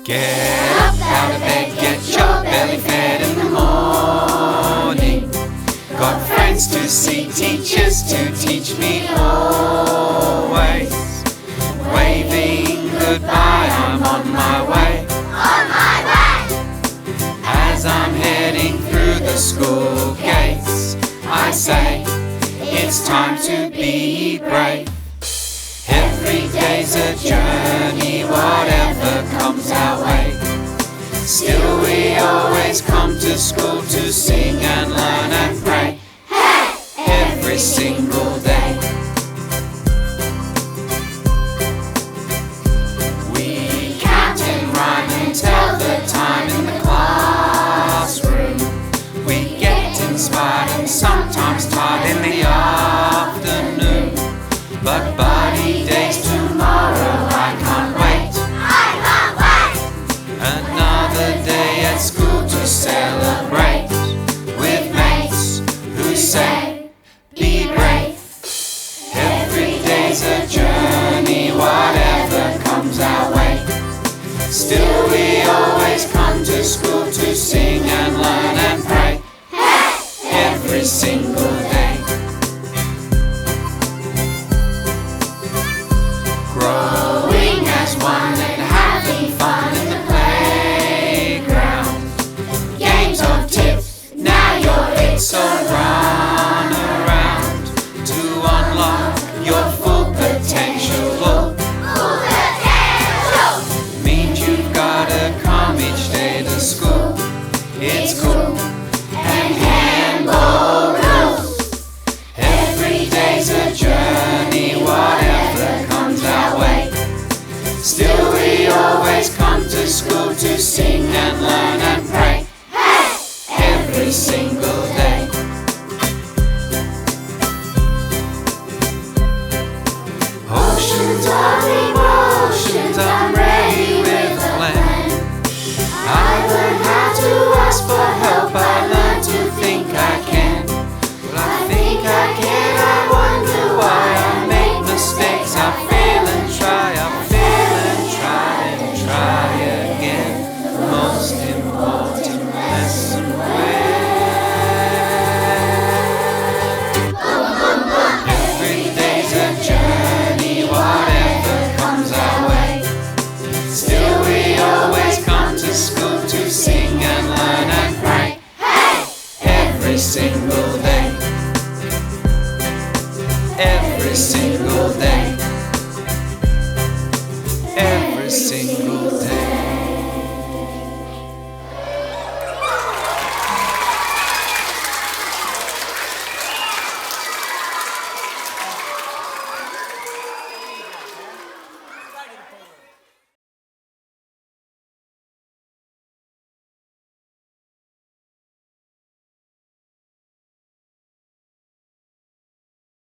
Get up out of bed, get your belly fed in the morning. Got friends to see, teachers to teach me always. Waving goodbye, I'm on my way. On my way! As I'm heading through the school gates, I say, it's time to be brave. Every day's a journey, whatever comes our way. Still we always come to school to sing and learn and pray. Hey! Every single day. We count and rhyme and tell the time in the classroom. We get inspired and sometimes tired in the afternoon. But buddy days tomorrow, I can't wait. I can't wait! Another day at school to celebrate with mates who say, be brave. Every day's a journey, whatever comes our way. Still we always come to school to sing and learn and pray. Every single day. Growing as one and having fun in the playground. Games of tips, now you're it, so run around to unlock your full potential. Full potential! Means you've gotta come each day to school. It's cool and handball rules. Every day's a journey, whatever comes our way. Still we always come to school to sing and learn and pray.